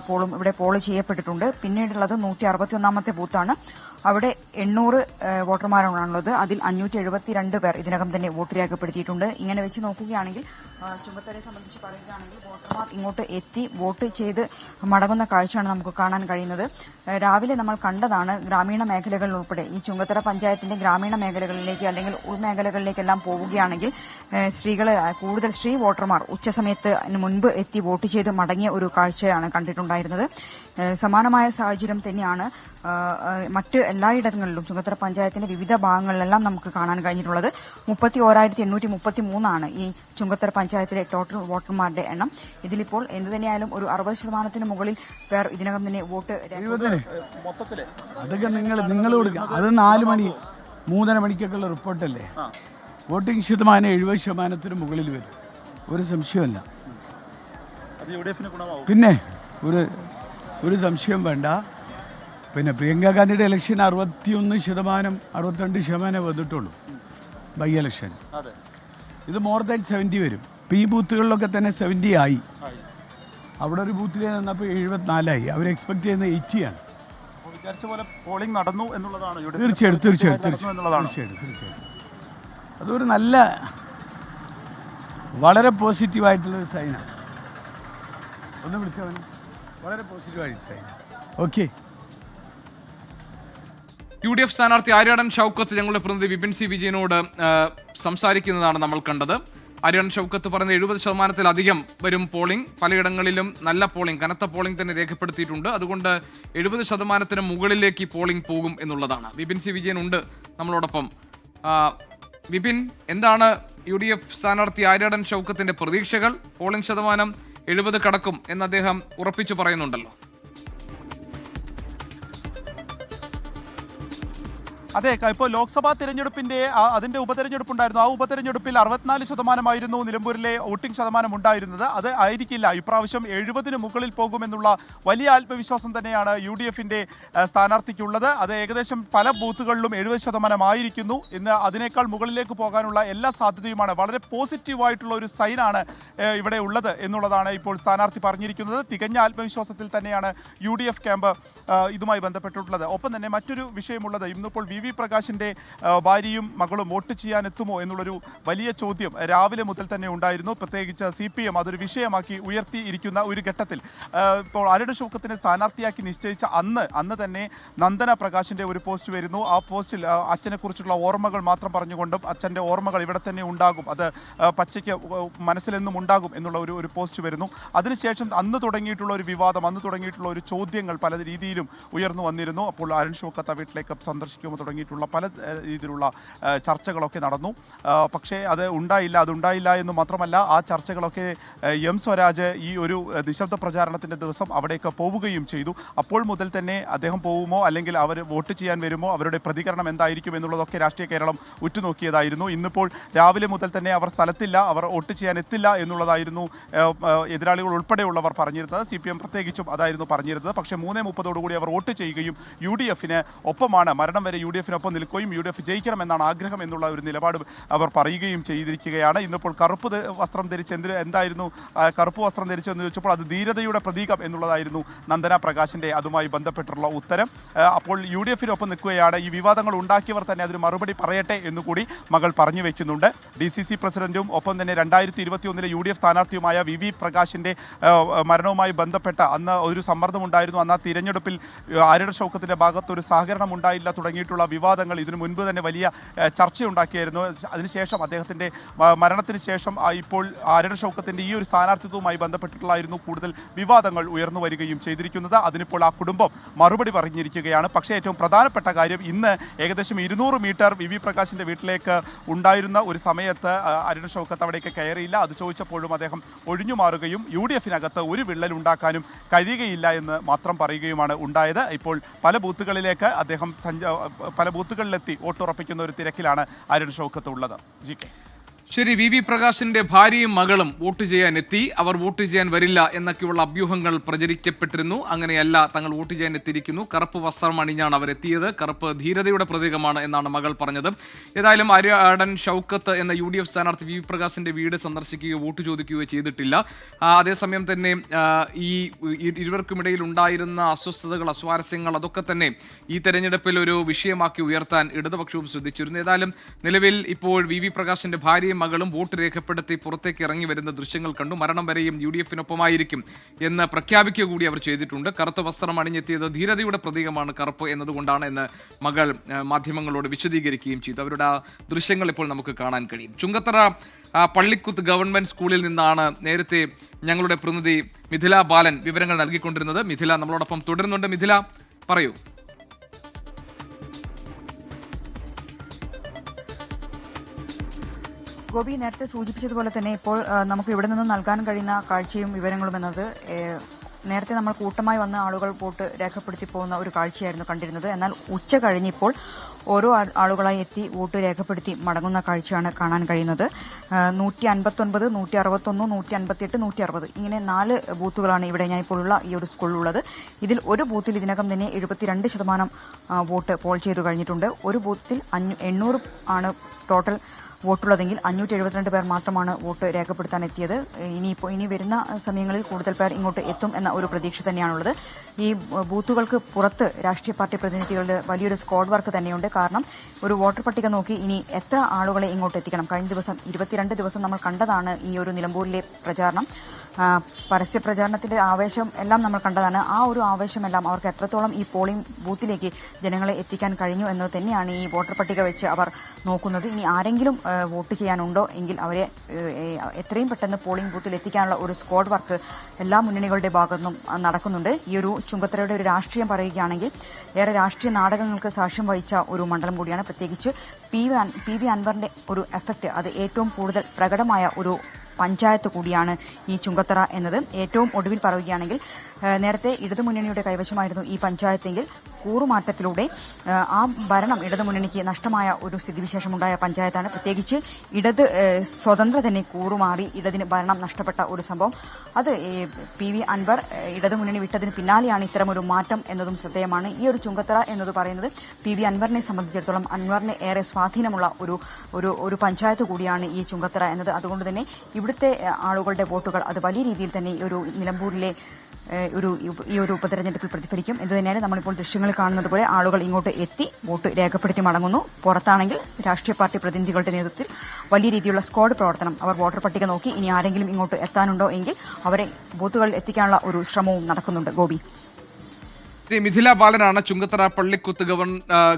പോളും ഇവിടെ പോൾ ചെയ്യപ്പെട്ടിട്ടുണ്ട്. പിന്നീടുള്ളത് 161-ാമത്തെ ബൂത്താണ്. അവിടെ 800 വോട്ടർമാരാണുള്ളത്. അതിൽ 572 പേർ ഇതിനകം തന്നെ വോട്ട് രേഖപ്പെടുത്തിയിട്ടുണ്ട്. ഇങ്ങനെ വെച്ച് നോക്കുകയാണെങ്കിൽ ചുങ്കത്തറയെ സംബന്ധിച്ച് പറയുകയാണെങ്കിൽ വോട്ടർമാർ ഇങ്ങോട്ട് എത്തി വോട്ട് ചെയ്ത് മടങ്ങുന്ന കാഴ്ചയാണ് നമുക്ക് കാണാൻ കഴിയുന്നത്. രാവിലെ നമ്മൾ കണ്ടതാണ് ഗ്രാമീണ മേഖലകളിൽ ഉൾപ്പെടെ ഈ ചുങ്കത്തറ പഞ്ചായത്തിന്റെ ഗ്രാമീണ മേഖലകളിലേക്ക് അല്ലെങ്കിൽ ഉൾമേഖലകളിലേക്കെല്ലാം പോവുകയാണെങ്കിൽ കൂടുതൽ സ്ത്രീ വോട്ടർമാർ ഉച്ചസമയത്ത് മുൻപ് എത്തി വോട്ട് ചെയ്ത് മടങ്ങിയ ഒരു കാഴ്ചയാണ് കണ്ടിട്ടുണ്ടായിരുന്നത്. സമാനമായ സാഹചര്യം തന്നെയാണ് മറ്റ് എല്ലായിടങ്ങളിലും ചുങ്കത്തറ പഞ്ചായത്തിന്റെ വിവിധ ഭാഗങ്ങളിലെല്ലാം നമുക്ക് കാണാൻ കഴിഞ്ഞിട്ടുള്ളത്. 31,833 ഈ ചുങ്കത്തറ പഞ്ചായത്തിലെ ടോട്ടൽ വോട്ടർമാരുടെ എണ്ണം. ഇതിലിപ്പോൾ എന്തുതന്നെയായാലും ഒരു 60% മുകളിൽ പേർ ഇതിനകം തന്നെ വോട്ട് അതൊക്കെ നിങ്ങൾ കൊടുക്കുക. അത് 4 മണി 3:30 മണിക്കൊക്കെയുള്ള റിപ്പോർട്ടല്ലേ. വോട്ടിംഗ് ശതമാനം 70% മുകളിൽ വരും, ഒരു സംശയമല്ല. പിന്നെ ഒരു സംശയം വേണ്ട. പിന്നെ പ്രിയങ്ക ഗാന്ധിയുടെ ഇലക്ഷൻ 61%, 62% വന്നിട്ടുള്ളൂ ബൈ ഇലക്ഷൻ. ഇത് മോർ ദാൻ 70 വരും. ഇപ്പോൾ ഈ ബൂത്തുകളിലൊക്കെ തന്നെ 70 ആയി. അവിടെ ഒരു ബൂത്തിൽ നിന്നപ്പോൾ 74 അവർ എക്സ്പെക്ട് ചെയ്യുന്നത് 80 ആണ്. വിചാരിച്ച പോലെ പോളിംഗ് നടന്നു എന്നുള്ളതാണ്. തീർച്ചയായിട്ടും അതൊരു നല്ല വളരെ പോസിറ്റീവായിട്ടുള്ളൊരു സൈനാണ്. ഒന്ന് വിളിച്ചവന് വളരെ പോസിറ്റീവായിട്ട് സൈൻ. ഓക്കെ. UDF സ്ഥാനാർത്ഥി ആര്യാടൻ ഷൗക്കത്ത് ഞങ്ങളുടെ പ്രതിനിധി വിപിൻ സി വിജയനോട് സംസാരിക്കുന്നതാണ് നമ്മൾ കണ്ടത്. ആര്യാടൻ ഷൗക്കത്ത് പറയുന്നത് 70%-ലധികം വരും പോളിംഗ്. പലയിടങ്ങളിലും നല്ല പോളിംഗ്, കനത്ത പോളിംഗ് തന്നെ രേഖപ്പെടുത്തിയിട്ടുണ്ട്. അതുകൊണ്ട് 70% മുകളിലേക്ക് പോളിംഗ് പോകും എന്നുള്ളതാണ്. വിപിൻ സി വിജയൻ ഉണ്ട് നമ്മളോടൊപ്പം. വിപിൻ, എന്താണ് UDF സ്ഥാനാർത്ഥി ആര്യാടൻ ഷൗക്കത്തിന്റെ പ്രതീക്ഷകൾ? പോളിംഗ് ശതമാനം 70 കടക്കും എന്ന് അദ്ദേഹം ഉറപ്പിച്ചു പറയുന്നുണ്ടല്ലോ. അതെ, ഇപ്പോൾ ലോക്സഭാ തിരഞ്ഞെടുപ്പിന്റെ അതിന്റെ ഉപതെരഞ്ഞെടുപ്പുണ്ടായിരുന്നു. ആ ഉപതെരഞ്ഞെടുപ്പിൽ 64% നിലമ്പൂരിലെ വോട്ടിംഗ് ശതമാനം ഉണ്ടായിരുന്നത്. അത് ആയിരിക്കില്ല ഇപ്രാവശ്യം 70-ന് മുകളിൽ പോകുമെന്നുള്ള വലിയ ആത്മവിശ്വാസം തന്നെയാണ് UDFന്റെ സ്ഥാനാർത്ഥിക്കുള്ളത്. അത് ഏകദേശം പല ബൂത്തുകളിലും 70% ആയിരിക്കുന്നു. ഇന്ന് അതിനേക്കാൾ മുകളിലേക്ക് പോകാനുള്ള എല്ലാ സാധ്യതയുമാണ്. വളരെ പോസിറ്റീവായിട്ടുള്ള ഒരു സൈനാണ് ഇവിടെ ഉള്ളത് എന്നുള്ളതാണ് ഇപ്പോൾ സ്ഥാനാർത്ഥി പറഞ്ഞിരിക്കുന്നത്. തികഞ്ഞ ആത്മവിശ്വാസത്തിൽ തന്നെയാണ് UDF ക്യാമ്പ് ഇതുമായി ബന്ധപ്പെട്ടിട്ടുള്ളത്. ഒപ്പം തന്നെ മറ്റൊരു വിഷയമുള്ളത്, ഇന്നിപ്പോൾ വി പ്രകാശിന്റെ ഭാര്യയും മകളും വോട്ട് ചെയ്യാൻ എത്തുമോ എന്നുള്ളൊരു വലിയ ചോദ്യം രാവിലെ മുതൽ തന്നെ ഉണ്ടായിരുന്നു. പ്രത്യേകിച്ച് CPM അതൊരു വിഷയമാക്കി ഉയർത്തിയിരിക്കുന്ന ഒരു ഘട്ടത്തിൽ ഇപ്പോൾ അരുൺ ഷൗക്കത്തിനെ സ്ഥാനാർത്ഥിയാക്കി നിശ്ചയിച്ച അന്ന് തന്നെ നന്ദന പ്രകാശിന്റെ ഒരു പോസ്റ്റ് വരുന്നു. ആ പോസ്റ്റിൽ അച്ഛനെ കുറിച്ചുള്ള ഓർമ്മകൾ മാത്രം പറഞ്ഞുകൊണ്ടും അച്ഛൻ്റെ ഓർമ്മകൾ ഇവിടെ തന്നെ ഉണ്ടാകും, അത് പച്ചയ്ക്ക് മനസ്സിലെന്നും ഉണ്ടാകും എന്നുള്ള ഒരു പോസ്റ്റ് വരുന്നു. അതിനുശേഷം അന്ന് തുടങ്ങിയിട്ടുള്ള ഒരു വിവാദം, അന്ന് തുടങ്ങിയിട്ടുള്ള ഒരു ചോദ്യങ്ങൾ പല രീതിയിലും ഉയർന്നു വന്നിരുന്നു. അപ്പോൾ അരുൺ ഷൗക്കത്ത് വീട്ടിലേക്ക് സന്ദർശിക്കുമ്പോൾ തുടങ്ങിയിട്ടുള്ള പല രീതിയിലുള്ള ചർച്ചകളൊക്കെ നടന്നു. പക്ഷേ അത് ഉണ്ടായില്ല എന്ന് മാത്രമല്ല, ആ ചർച്ചകളൊക്കെ എം സ്വരാജ് ഈ ഒരു നിശബ്ദ പ്രചാരണത്തിൻ്റെ ദിവസം അവിടേക്ക് പോവുകയും ചെയ്തു. അപ്പോൾ മുതൽ തന്നെ അദ്ദേഹം പോവുമോ അല്ലെങ്കിൽ അവർ വോട്ട് ചെയ്യാൻ വരുമോ, അവരുടെ പ്രതികരണം എന്തായിരിക്കും എന്നുള്ളതൊക്കെ രാഷ്ട്രീയ കേരളം ഉറ്റുനോക്കിയതായിരുന്നു. ഇന്നിപ്പോൾ രാവിലെ മുതൽ തന്നെ അവർ സ്ഥലത്തില്ല, അവർ വോട്ട് ചെയ്യാൻ എത്തില്ല എന്നുള്ളതായിരുന്നു എതിരാളികൾ ഉൾപ്പെടെയുള്ളവർ പറഞ്ഞിരുന്നത്. CPM പ്രത്യേകിച്ചും അതായിരുന്നു പറഞ്ഞിരുന്നത്. പക്ഷേ 3:30 അവർ വോട്ട് ചെയ്യുകയും UDFന് ഒപ്പമാണ്, മരണം വരെ UDFനൊപ്പം നിൽക്കുകയും UDF ജയിക്കണമെന്നാണ് ആഗ്രഹം എന്നുള്ള ഒരു നിലപാട് അവർ പറയുകയും ചെയ്തിരിക്കുകയാണ്. ഇന്നിപ്പോൾ കറുപ്പ് വസ്ത്രം ധരിച്ച് എന്തായിരുന്നു കറുപ്പ് വസ്ത്രം ധരിച്ചെന്ന് ചോദിച്ചപ്പോൾ അത് ധീരതയുടെ പ്രതീകം എന്നുള്ളതായിരുന്നു നന്ദന പ്രകാശിന്റെ അതുമായി ബന്ധപ്പെട്ടുള്ള ഉത്തരം. അപ്പോൾ UDFനൊപ്പം നിൽക്കുകയാണ്. ഈ വിവാദങ്ങൾ ഉണ്ടാക്കിയവർ തന്നെ അതിന് മറുപടി പറയട്ടെ എന്നുകൂടി മകൾ പറഞ്ഞു വെക്കുന്നുണ്ട്. DCC പ്രസിഡന്റും ഒപ്പം തന്നെ 2021 UDF സ്ഥാനാർത്ഥിയുമായ VV പ്രകാശിന്റെ മരണവുമായി ബന്ധപ്പെട്ട അന്ന് ഒരു സമ്മർദ്ദമുണ്ടായിരുന്നു. അന്ന് ആ തിരഞ്ഞെടുപ്പിൽ അരുൺ ഷൗക്കത്തിന്റെ ഭാഗത്ത് ഒരു സഹകരണം ഉണ്ടായില്ല തുടങ്ങിയിട്ടുള്ള വിവാദങ്ങൾ ഇതിനു മുൻപ് തന്നെ വലിയ ചർച്ചയുണ്ടാക്കിയായിരുന്നു. അതിനുശേഷം അദ്ദേഹത്തിന്റെ മരണത്തിന് ശേഷം ഇപ്പോൾ അരുൺ ഷൗക്കത്തിന്റെ ഈ ഒരു സ്ഥാനാർത്ഥിത്വവുമായി ബന്ധപ്പെട്ടിട്ടുള്ളായിരുന്നു കൂടുതൽ വിവാദങ്ങൾ ഉയർന്നു വരികയും ചെയ്തിരിക്കുന്നത്. അതിനിപ്പോൾ ആ കുടുംബം മറുപടി പറഞ്ഞിരിക്കുകയാണ്. പക്ഷേ ഏറ്റവും പ്രധാനപ്പെട്ട കാര്യം, ഇന്ന് ഏകദേശം 200 മീറ്റർ VV പ്രകാശിന്റെ വീട്ടിലേക്ക് ഉണ്ടായിരുന്ന ഒരു സമയത്ത് അരുൺ ഷൗക്കത്ത് അവിടേക്ക് കയറിയില്ല. അത് ചോദിച്ചപ്പോഴും അദ്ദേഹം ഒഴിഞ്ഞു മാറുകയും UDFനകത്ത് ഒരു വിള്ളൽ ഉണ്ടാക്കാനും കഴിയുകയില്ല എന്ന് മാത്രം പറയുകയുമാണ് ഉണ്ടായത്. ഇപ്പോൾ പല ബൂത്തുകളിലേക്ക് അദ്ദേഹം പല ബൂത്തുകളിലെത്തി വോട്ടുറപ്പിക്കുന്ന ഒരു തിരക്കിലാണ് അരുൺ ഷൗക്കത്ത് ഉള്ളത്. GK. ശരി, VV പ്രകാശിന്റെ ഭാര്യയും മകളും വോട്ട് ചെയ്യാൻ എത്തി. അവർ വോട്ട് ചെയ്യാൻ വരില്ല എന്നൊക്കെയുള്ള അഭ്യൂഹങ്ങൾ പ്രചരിക്കപ്പെട്ടിരുന്നു. അങ്ങനെയല്ല, തങ്ങൾ വോട്ട് ചെയ്യാൻ എത്തിയിരിക്കുന്നു. കറുപ്പ് വസ്ത്രം അണിഞ്ഞാണ് അവർ എത്തിയത്. കറുപ്പ് ധീരതയുടെ പ്രതീകമാണ് എന്നാണ് മകൾ പറഞ്ഞത്. ഏതായാലും അരുൺ ഷൗക്കത്ത് എന്ന UDF സ്ഥാനാർത്ഥി VV പ്രകാശിന്റെ വീട് സന്ദർശിക്കുകയോ വോട്ട് ചോദിക്കുകയോ ചെയ്തിട്ടില്ല. അതേസമയം തന്നെ ഈ ഇരുവർക്കുമിടയിൽ ഉണ്ടായിരുന്ന അസ്വസ്ഥതകൾ, അസ്വാരസ്യങ്ങൾ അതൊക്കെ തന്നെ ഈ തെരഞ്ഞെടുപ്പിൽ ഒരു വിഷയമാക്കി ഉയർത്താൻ ഇടതുപക്ഷവും ശ്രദ്ധിച്ചിരുന്നു. ഏതായാലും നിലവിൽ ഇപ്പോൾ VV പ്രകാശിന്റെ ഭാര്യയും മകളും വോട്ട് രേഖപ്പെടുത്തി പുറത്തേക്ക് ഇറങ്ങി വരുന്ന ദൃശ്യങ്ങൾ കണ്ടു. മരണം വരെയും UDFനൊപ്പമായിരിക്കും എന്ന് പ്രഖ്യാപിക്കുക കൂടി അവർ ചെയ്തിട്ടുണ്ട്. കറുത്ത വസ്ത്രം അണിഞ്ഞെത്തിയത് ധീരതയുടെ പ്രതീകമാണ് കറുപ്പ് എന്നതുകൊണ്ടാണ് എന്ന് മകൾ മാധ്യമങ്ങളോട് വിശദീകരിക്കുകയും ചെയ്തു. അവരുടെ ആ ദൃശ്യങ്ങൾ ഇപ്പോൾ നമുക്ക് കാണാൻ കഴിയും. ചുങ്കത്തറ പള്ളിക്കുത്ത് ഗവൺമെന്റ് സ്കൂളിൽ നിന്നാണ് നേരത്തെ ഞങ്ങളുടെ പ്രതിനിധി മിഥില ബാലൻ വിവരങ്ങൾ നൽകിക്കൊണ്ടിരുന്നത്. മിഥില നമ്മളോടൊപ്പം തുടരുന്നുണ്ട്. മിഥില, പറയൂ. ഗോപി നേരത്തെ സൂചിപ്പിച്ചതുപോലെ തന്നെ ഇപ്പോൾ നമുക്ക് ഇവിടെ നിന്ന് നൽകാൻ കഴിയുന്ന കാഴ്ചയും വിവരങ്ങളും എന്നത് നേരത്തെ നമ്മൾ കൂട്ടമായി വന്ന ആളുകൾ വോട്ട് രേഖപ്പെടുത്തി പോകുന്ന ഒരു കാഴ്ചയായിരുന്നു കണ്ടിരുന്നത്. എന്നാൽ ഉച്ച കഴിഞ്ഞിപ്പോൾ ഓരോ ആളുകളായി എത്തി വോട്ട് രേഖപ്പെടുത്തി മടങ്ങുന്ന കാഴ്ചയാണ് കാണാൻ കഴിയുന്നത്. 159, 161, 158, 160 ഇങ്ങനെ 4 ബൂത്തുകളാണ് ഇവിടെ ഞാൻ ഇപ്പോൾ ഉള്ള ഈ ഒരു സ്കൂളിലുള്ളത്. ഇതിൽ ഒരു ബൂത്തിൽ ഇതിനകം തന്നെ 72% വോട്ട് പോൾ ചെയ്തു കഴിഞ്ഞിട്ടുണ്ട്. ഒരു ബൂത്തിൽ 800 ആണ് ടോട്ടൽ വോട്ടുള്ളതെങ്കിൽ 572 പേർ മാത്രമാണ് വോട്ട് രേഖപ്പെടുത്താൻ എത്തിയത്. ഇനി വരുന്ന സമയങ്ങളിൽ കൂടുതൽ പേർ ഇങ്ങോട്ട് എത്തും എന്ന ഒരു പ്രതീക്ഷ തന്നെയാണുള്ളത്. ഈ ബൂത്തുകൾക്ക് പുറത്ത് രാഷ്ട്രീയ പാർട്ടി പ്രതിനിധികളുടെ വലിയൊരു സ്ക്വാഡ് വർക്ക് തന്നെയുണ്ട്. കാരണം ഒരു വോട്ടർ പട്ടിക നോക്കി ഇനി എത്ര ആളുകളെ ഇങ്ങോട്ട് എത്തിക്കണം. കഴിഞ്ഞ ദിവസം 22 ദിവസം നമ്മൾ കണ്ടതാണ് ഈ ഒരു നിലമ്പൂരിലെ പ്രചാരണം. പരസ്യ പ്രചാരണത്തിന്റെ ആവേശം എല്ലാം നമ്മൾ കണ്ടതാണ്. ആ ഒരു ആവേശമെല്ലാം അവർക്ക് എത്രത്തോളം ഈ പോളിംഗ് ബൂത്തിലേക്ക് ജനങ്ങളെ എത്തിക്കാൻ കഴിഞ്ഞു എന്നത് തന്നെയാണ് ഈ വോട്ടർ പട്ടിക വെച്ച് അവർ നോക്കുന്നത്. ഇനി ആരെങ്കിലും വോട്ട് ചെയ്യാനുണ്ടോ എങ്കിൽ അവരെ എത്രയും പെട്ടെന്ന് പോളിംഗ് ബൂത്തിൽ എത്തിക്കാനുള്ള ഒരു സ്ക്വാഡ് വർക്ക് എല്ലാ മുന്നണികളുടെ ഭാഗത്തുനിന്നും നടക്കുന്നുണ്ട്. ഈ ഒരു ചുങ്കത്തറയുടെ ഒരു രാഷ്ട്രീയം പറയുകയാണെങ്കിൽ ഏറെ രാഷ്ട്രീയ നാടകങ്ങൾക്ക് സാക്ഷ്യം വഹിച്ച ഒരു മണ്ഡലം കൂടിയാണ്. പ്രത്യേകിച്ച് പി വി അൻവറിന്റെ ഒരു എഫക്ട് അത് ഏറ്റവും കൂടുതൽ പ്രകടമായ ഒരു പഞ്ചായത്ത് കൂടിയാണ് ഈ ചുങ്കത്തറ എന്നത്. ഏറ്റവും ഒടുവിൽ പറയുകയാണെങ്കിൽ നേരത്തെ ഇടതുമുന്നണിയുടെ കൈവശമായിരുന്നു ഈ പഞ്ചായത്തെങ്കിൽ കൂറുമാറ്റത്തിലൂടെ ആ ഭരണം ഇടതുമുന്നണിക്ക് നഷ്ടമായ ഒരു സ്ഥിതിവിശേഷമുണ്ടായ പഞ്ചായത്താണ്. പ്രത്യേകിച്ച് ഇടത് സ്വതന്ത്ര തന്നെ കൂറുമാറി ഇടതിന് ഭരണം നഷ്ടപ്പെട്ട ഒരു സംഭവം. അത് PV അൻവർ ഇടതുമുന്നണി വിട്ടതിന് പിന്നാലെയാണ് ഇത്തരമൊരു മാറ്റം എന്നതും ശ്രദ്ധേയമാണ്. ഈ ഒരു ചുങ്കത്തറ എന്നത് പറയുന്നത് PV അൻവറിനെ സംബന്ധിച്ചിടത്തോളം അൻവറിന് ഏറെ സ്വാധീനമുള്ള ഒരു പഞ്ചായത്ത് കൂടിയാണ് ഈ ചുങ്കത്തറ എന്നത്. അതുകൊണ്ട് തന്നെ ഇവിടുത്തെ ആളുകളുടെ വോട്ടുകൾ അത് വലിയ രീതിയിൽ തന്നെ ഒരു നിലമ്പൂരിലെ ഈ ഒരു ഉപതെരഞ്ഞെടുപ്പിൽ പ്രതിഫലിക്കും. ഇതുതന്നെയാണ് നമ്മളിപ്പോൾ ദൃശ്യങ്ങളിൽ കാണുന്നത് പോലെ ആളുകൾ ഇങ്ങോട്ട് എത്തി വോട്ട് രേഖപ്പെടുത്തി മടങ്ങുന്നു. പുറത്താണെങ്കിൽ രാഷ്ട്രീയ പാർട്ടി പ്രതിനിധികളുടെ നേതൃത്വത്തിൽ വലിയ രീതിയിലുള്ള സ്ക്വാഡ് പ്രവർത്തനം. അവർ വോട്ടർ പട്ടിക നോക്കി ഇനി ആരെങ്കിലും ഇങ്ങോട്ട് എത്താനുണ്ടോ എങ്കിൽ അവരെ ബൂത്തുകളിൽ എത്തിക്കാനുള്ള ഒരു ശ്രമവും നടക്കുന്നുണ്ട്. ഗോപി. മിഥില ബാലനാണ് ചുങ്കത്തറ പള്ളിക്കുത്ത്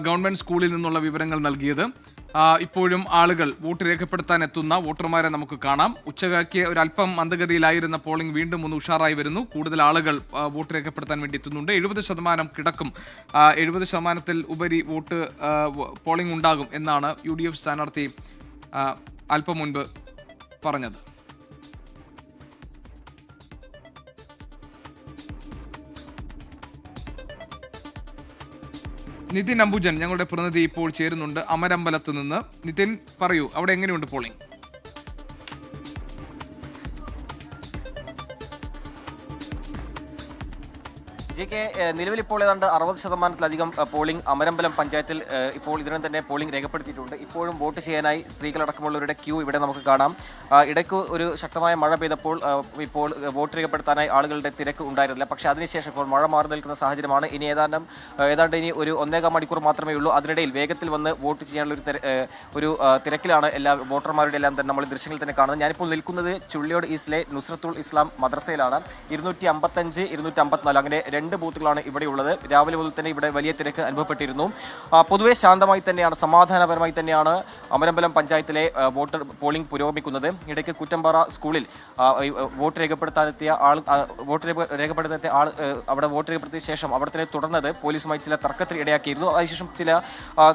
ഗവൺമെന്റ് സ്കൂളിൽ നിന്നുള്ള വിവരങ്ങൾ നൽകിയത്. ഇപ്പോഴും ആളുകൾ വോട്ട് രേഖപ്പെടുത്താൻ എത്തുന്ന വോട്ടർമാരെ നമുക്ക് കാണാം. ഉച്ചയ്ക്ക് ഒരല്പം മന്ദഗതിയിലായിരുന്ന പോളിംഗ് വീണ്ടും ഒന്ന് ഉഷാറായി വരുന്നു. കൂടുതൽ ആളുകൾ വോട്ട് രേഖപ്പെടുത്താൻ വേണ്ടി എത്തുന്നുണ്ട്. 70% കിടക്കും. 70% ഉപരി വോട്ട് പോളിംഗ് ഉണ്ടാകും എന്നാണ് UDF സ്ഥാനാർത്ഥി അല്പം മുൻപ് പറഞ്ഞത്. നിതിൻ അംബുജൻ ഞങ്ങളുടെ പ്രതിനിധി ഇപ്പോൾ ചേരുന്നുണ്ട് അമരമ്പലത്ത് നിന്ന്. നിതിൻ, പറയൂ, അവിടെ എങ്ങനെയുണ്ട് പോളിംഗ്? JK, നിലവിൽ ഇപ്പോൾ ഏതാണ്ട് 60%-ലധികം പോളിംഗ് അമരമ്പലം പഞ്ചായത്തിൽ ഇപ്പോൾ ഇതിനും തന്നെ പോളിംഗ് രേഖപ്പെടുത്തിയിട്ടുണ്ട്. ഇപ്പോഴും വോട്ട് ചെയ്യാനായി സ്ത്രീകളടക്കമുള്ളവരുടെ ക്യൂ ഇവിടെ നമുക്ക് കാണാം. ഇടയ്ക്ക് ഒരു ശക്തമായ മഴ പെയ്തപ്പോൾ ഇപ്പോൾ വോട്ട് രേഖപ്പെടുത്താനായി ആളുകളുടെ തിരക്ക് ഉണ്ടായിരുന്നില്ല. പക്ഷേ അതിനുശേഷം ഇപ്പോൾ മഴ മാറി നിൽക്കുന്ന സാഹചര്യമാണ്. ഇനി ഏതാണ്ട് ഇനി ഒരു 1.25 മണിക്കൂർ മാത്രമേ ഉള്ളൂ. അതിനിടയിൽ വേഗത്തിൽ വന്ന് വോട്ട് ചെയ്യാനുള്ള ഒരു തിരക്കിലാണ് എല്ലാ വോട്ടർമാരുടെ എല്ലാം തന്നെ നമ്മൾ ദൃശ്യങ്ങളിൽ തന്നെ കാണുന്നത്. ഞാനിപ്പോൾ നിൽക്കുന്നത് ചുള്ളിയോട് ഈസ്റ്റിലെ നുസ്രത്തുൽ ഇസ്ലാം മദ്രസയിലാണ്. 255, 254 അങ്ങനെ 2 ബൂത്തുകളാണ് ഇവിടെയുള്ളത്. രാവിലെ മുതൽ തന്നെ ഇവിടെ വലിയ തിരക്ക് അനുഭവപ്പെട്ടിരുന്നു. പൊതുവെ ശാന്തമായി തന്നെയാണ്, സമാധാനപരമായി തന്നെയാണ് അമരമ്പലം പഞ്ചായത്തിലെ വോട്ടർ പോളിംഗ് പുരോഗമിക്കുന്നത്. ഇടയ്ക്ക് കുറ്റമ്പാറ സ്കൂളിൽ വോട്ട് രേഖപ്പെടുത്താനെത്തിയ ആൾ അവിടെ വോട്ട് രേഖപ്പെടുത്തിയ ശേഷം അവിടെ തന്നെ തുടർന്നത് പോലീസുമായി ചില തർക്കത്തിൽ ഇടയാക്കിയിരുന്നു. അതിനുശേഷം ചില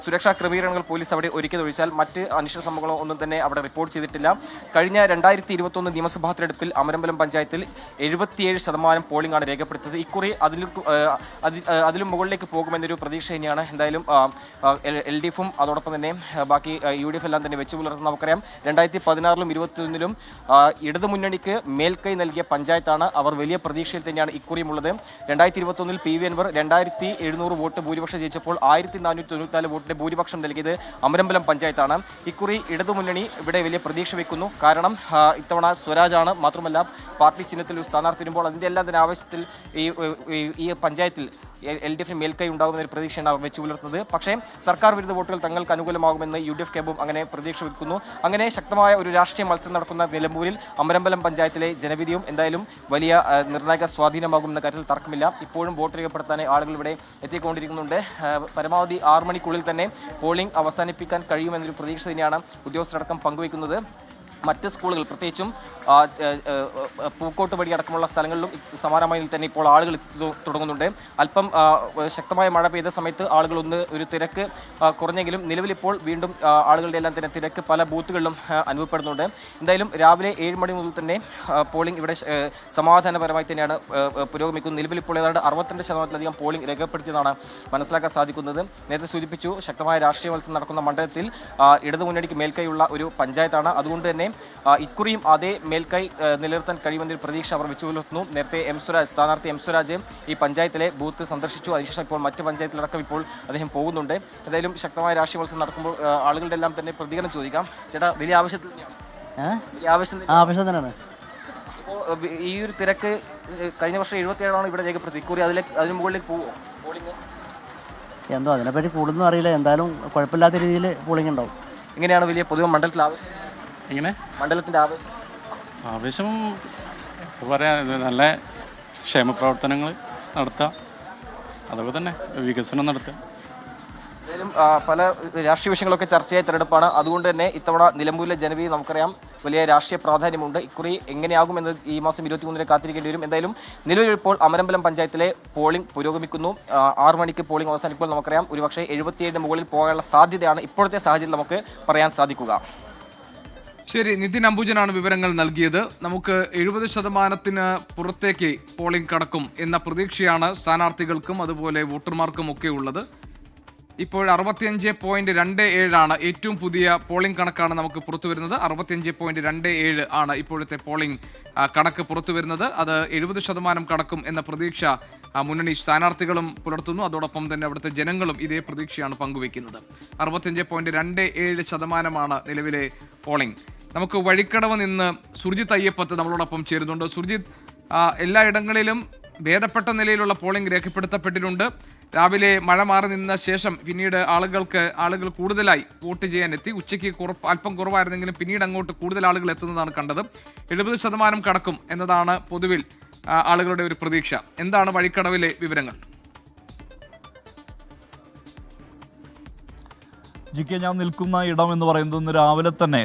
സുരക്ഷാ ക്രമീകരണങ്ങൾ പോലീസ് അവിടെ ഒരുക്കിയതൊഴിച്ചാൽ മറ്റ് അനിഷ്ട സംഭവങ്ങളോ ഒന്നും തന്നെ അവിടെ റിപ്പോർട്ട് ചെയ്തിട്ടില്ല. കഴിഞ്ഞ 2021 നിയമസഭാ തെരഞ്ഞെടുപ്പിൽ അമരമ്പലം പഞ്ചായത്തിൽ 77% പോളിംഗ് ആണ് രേഖപ്പെടുത്തിയത്. ഇക്കുറി അതിലും മുകളിലേക്ക് പോകുമെന്നൊരു പ്രതീക്ഷ തന്നെയാണ്. എന്തായാലും LDF-ഉം അതോടൊപ്പം തന്നെ ബാക്കി UDF എല്ലാം തന്നെ വെച്ചു പുലർത്തുന്ന നമുക്കറിയാം. 2016-ലും 2021-ലും ഇടതുമുന്നണിക്ക് മേൽക്കൈ നൽകിയ പഞ്ചായത്താണ്. അവർ വലിയ പ്രതീക്ഷയിൽ തന്നെയാണ് ഇക്കുറിയുമുള്ളത്. 2021-ൽ PV അൻവർ 2700 വോട്ട് ഭൂരിപക്ഷം ജയിച്ചപ്പോൾ 1494 വോട്ടിന്റെ ഭൂരിപക്ഷം നൽകിയത് അമരമ്പലം പഞ്ചായത്താണ്. ഇക്കുറി ഇടതുമുന്നണി ഇവിടെ വലിയ പ്രതീക്ഷ വെക്കുന്നു. കാരണം ഇത്തവണ സ്വരാജാണ്. മാത്രമല്ല പാർട്ടി ചിഹ്നത്തിൽ ഒരു സ്ഥാനാർത്ഥി വരുമ്പോൾ അതിൻ്റെ എല്ലാം തന്നെ ആവശ്യത്തിൽ ഈ പഞ്ചായത്തിൽ LDF-ന് മേൽക്കൈ ഉണ്ടാകുമെന്നൊരു പ്രതീക്ഷയാണ് അവർ വെച്ചു പുലർത്തുന്നത്. പക്ഷേ സർക്കാർ വിരുദ്ധ വോട്ടുകൾ തങ്ങൾക്ക് അനുകൂലമാകുമെന്ന് UDF ക്യാമ്പും അങ്ങനെ പ്രതീക്ഷ വെക്കുന്നു. അങ്ങനെ ശക്തമായ ഒരു രാഷ്ട്രീയ മത്സരം നടക്കുന്ന നിലമ്പൂരിൽ അമരമ്പലം പഞ്ചായത്തിലെ ജനവിധിയും എന്തായാലും വലിയ നിർണായക സ്വാധീനമാകുമെന്ന കാര്യത്തിൽ തർക്കമില്ല. ഇപ്പോഴും വോട്ട് രേഖപ്പെടുത്താൻ ആളുകൾ ഇവിടെ എത്തിക്കൊണ്ടിരിക്കുന്നുണ്ട്. പരമാവധി 6 മണിക്കുള്ളിൽ തന്നെ പോളിംഗ് അവസാനിപ്പിക്കാൻ കഴിയുമെന്നൊരു പ്രതീക്ഷ തന്നെയാണ് ഉദ്യോഗസ്ഥരടക്കം പങ്കുവയ്ക്കുന്നത്. മറ്റ് സ്കൂളുകൾ പ്രത്യേകിച്ചും പൂക്കോട്ട് വഴി അടക്കമുള്ള സ്ഥലങ്ങളിലും സമാനമായി തന്നെ ഇപ്പോൾ ആളുകൾ എത്തി തുടങ്ങുന്നുണ്ട്. അല്പം ശക്തമായ മഴ പെയ്ത സമയത്ത് ഒരു തിരക്ക് കുറഞ്ഞെങ്കിലും നിലവിലിപ്പോൾ വീണ്ടും ആളുകളുടെ എല്ലാം തന്നെ തിരക്ക് പല ബൂത്തുകളിലും അനുഭവപ്പെടുന്നുണ്ട്. എന്തായാലും രാവിലെ 7 മണി മുതൽ തന്നെ പോളിംഗ് ഇവിടെ സമാധാനപരമായി തന്നെയാണ് പുരോഗമിക്കുന്നത്. നിലവിലിപ്പോൾ ഏതാണ്ട് 62%-ലധികം പോളിംഗ് രേഖപ്പെടുത്തിയതാണ് മനസ്സിലാക്കാൻ സാധിക്കുന്നത്. നേരത്തെ സൂചിപ്പിച്ചു, ശക്തമായ രാഷ്ട്രീയ മത്സരം നടക്കുന്ന മണ്ഡലത്തിൽ ഇടതുമുന്നണിക്ക് മേൽക്കൈയുള്ള ഒരു പഞ്ചായത്താണ്. അതുകൊണ്ട് തന്നെ ഇക്കുറിയും അതേ മേൽക്കൈ നിലനിർത്താൻ കഴിയുമെന്നൊരു പ്രതീക്ഷ അവർ വെച്ചു പുലർത്തുന്നു. നേരത്തെ സ്ഥാനാർത്ഥി എം സ്വരാജ് ഈ പഞ്ചായത്തിലെ ബൂത്ത് സന്ദർശിച്ചു. അതിനുശേഷം ഇപ്പോൾ മറ്റ് പഞ്ചായത്തിലടക്കം ഇപ്പോൾ അദ്ദേഹം പോകുന്നുണ്ട്. എന്തായാലും ശക്തമായ രാഷ്ട്രീയ മത്സരം നടക്കുമ്പോൾ ആളുകളുടെ എല്ലാം തന്നെ പ്രതികരണം ചോദിക്കാം. ചേട്ടാ, വലിയ ആവശ്യം തന്നെയാണ് ഇപ്പോൾ ഈ ഒരു തിരക്ക്. കഴിഞ്ഞ വർഷം 77 ഇവിടെ രേഖപ്പെടുത്തി. ഇക്കുറി അതിന് മുകളിലേക്ക് പോകുമോ പോളിംഗ്? എന്തോ അതിനെപ്പറ്റി കൂടുതലൊന്നും അറിയില്ല. എന്തായാലും കുഴപ്പമില്ലാത്ത രീതിയിൽ പോളിംഗ് ഉണ്ടാവും. എങ്ങനെയാണ് വലിയ പൊതുവെ മണ്ഡലത്തിൽ ആവശ്യം? എങ്ങനെ മണ്ഡലത്തിന്റെ ആവശ്യം പറയാൻ നല്ല ക്ഷേമപ്രവർത്തനങ്ങൾ നടത്താം, അതൊക്കെ തന്നെ വികസനം നടത്തുക. എന്തായാലും പല രാഷ്ട്രീയ വിഷയങ്ങളൊക്കെ ചർച്ചയായ തെരഞ്ഞെടുപ്പാണ്. അതുകൊണ്ട് തന്നെ ഇത്തവണ നിലമ്പൂരിലെ ജനവിധി നമുക്കറിയാം വലിയ രാഷ്ട്രീയ പ്രാധാന്യമുണ്ട്. ഇക്കുറി എങ്ങനെയാകുമെന്ന് ഈ മാസം 23-ന് കാത്തിരിക്കേണ്ടി വരും. എന്തായാലും നിലവിൽ ഇപ്പോൾ അമരമ്പലം പഞ്ചായത്തിലെ പോളിംഗ് പുരോഗമിക്കുന്നു. 6 മണിക്ക് പോളിംഗ് അവസാനിപ്പോൾ നമുക്കറിയാം ഒരുപക്ഷെ 77-ന് മുകളിൽ പോകാനുള്ള സാധ്യതയാണ് ഇപ്പോഴത്തെ സാഹചര്യം നമുക്ക് പറയാൻ സാധിക്കുക. ശരി, നിതിൻ അംബുജനാണ് വിവരങ്ങൾ നൽകിയത്. നമുക്ക് 70%-ന് പുറത്തേക്ക് പോളിംഗ് കടക്കും എന്ന പ്രതീക്ഷയാണ് സ്ഥാനാർത്ഥികൾക്കും അതുപോലെ വോട്ടർമാർക്കും ഒക്കെ ഉള്ളത്. ഇപ്പോൾ 65.27 ഏറ്റവും പുതിയ പോളിംഗ് കണക്കാണ് നമുക്ക് പുറത്തു വരുന്നത്. 65.27 ആണ് ഇപ്പോഴത്തെ പോളിംഗ് കണക്ക് പുറത്തു വരുന്നത്. അത് 70% കടക്കും എന്ന പ്രതീക്ഷ മുന്നണി സ്ഥാനാർത്ഥികളും പുലർത്തുന്നു. അതോടൊപ്പം തന്നെ അവിടുത്തെ ജനങ്ങളും ഇതേ പ്രതീക്ഷയാണ് പങ്കുവെക്കുന്നത്. 65.27% നിലവിലെ പോളിംഗ്. നമുക്ക് വഴിക്കടവ് നിന്ന് സുർജിത്ത് അയ്യപ്പത്ത് നമ്മളോടൊപ്പം ചേരുന്നുണ്ട്. സുർജിത്ത്, എല്ലായിടങ്ങളിലും ഭേദപ്പെട്ട നിലയിലുള്ള പോളിംഗ് രേഖപ്പെടുത്തപ്പെട്ടിട്ടുണ്ട്. രാവിലെ മഴ മാറി നിന്ന ശേഷം പിന്നീട് ആളുകൾ കൂടുതലായി വോട്ട് ചെയ്യാൻ എത്തി. ഉച്ചയ്ക്ക് അല്പം കുറവായിരുന്നെങ്കിലും പിന്നീട് അങ്ങോട്ട് കൂടുതൽ ആളുകൾ എത്തുന്നതാണ് കണ്ടത്. 70% കടക്കും എന്നതാണ് പൊതുവിൽ ആളുകളുടെ ഒരു പ്രതീക്ഷ. എന്താണ് വഴിക്കടവിലെ വിവരങ്ങൾ? ജിക്കെ, ഞാൻ നിൽക്കുന്ന ഇടം എന്ന് പറയുന്നത് ഇന്ന്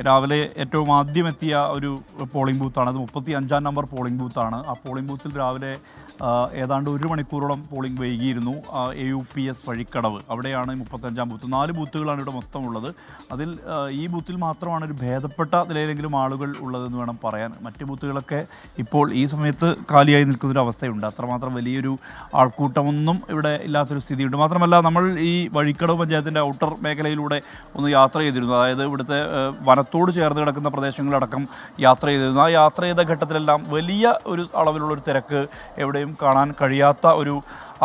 രാവിലെ ഏറ്റവും ആദ്യം എത്തിയ ഒരു പോളിംഗ് ബൂത്താണ്. അത് 35-ാം നമ്പർ പോളിംഗ് ബൂത്താണ്. ആ പോളിംഗ് ബൂത്തിൽ രാവിലെ ഏതാണ്ട് 1 മണിക്കൂറോളം പോളിംഗ് വൈകിയിരുന്നു. AUPS വഴിക്കടവ്, അവിടെയാണ് 35-ാം ബൂത്ത്. 4 ബൂത്തുകളാണ് ഇവിടെ മൊത്തം ഉള്ളത്. അതിൽ ഈ ബൂത്തിൽ മാത്രമാണ് ഒരു ഭേദപ്പെട്ട നിലയിലെങ്കിലും ആളുകൾ ഉള്ളതെന്ന് വേണം പറയാൻ. മറ്റ് ബൂത്തുകളൊക്കെ ഇപ്പോൾ ഈ സമയത്ത് കാലിയായി നിൽക്കുന്നൊരു അവസ്ഥയുണ്ട്. അത്രമാത്രം വലിയൊരു ആൾക്കൂട്ടമൊന്നും ഇവിടെ ഇല്ലാത്തൊരു സ്ഥിതിയുണ്ട്. മാത്രമല്ല, നമ്മൾ ഈ വഴിക്കടവ് പഞ്ചായത്തിൻ്റെ ഔട്ടർ മേഖലയിലൂടെ ഒന്ന് യാത്ര ചെയ്തിരുന്നു. അതായത് ഇവിടുത്തെ വനത്തോട് ചേർന്ന് കിടക്കുന്ന പ്രദേശങ്ങളിലടക്കം യാത്ര ചെയ്തിരുന്നു. ആ യാത്ര ചെയ്ത ഘട്ടത്തിലെല്ലാം വലിയ ഒരു അളവിലുള്ളൊരു തിരക്ക് എവിടെയും കാണാൻ കഴിയാത്ത ഒരു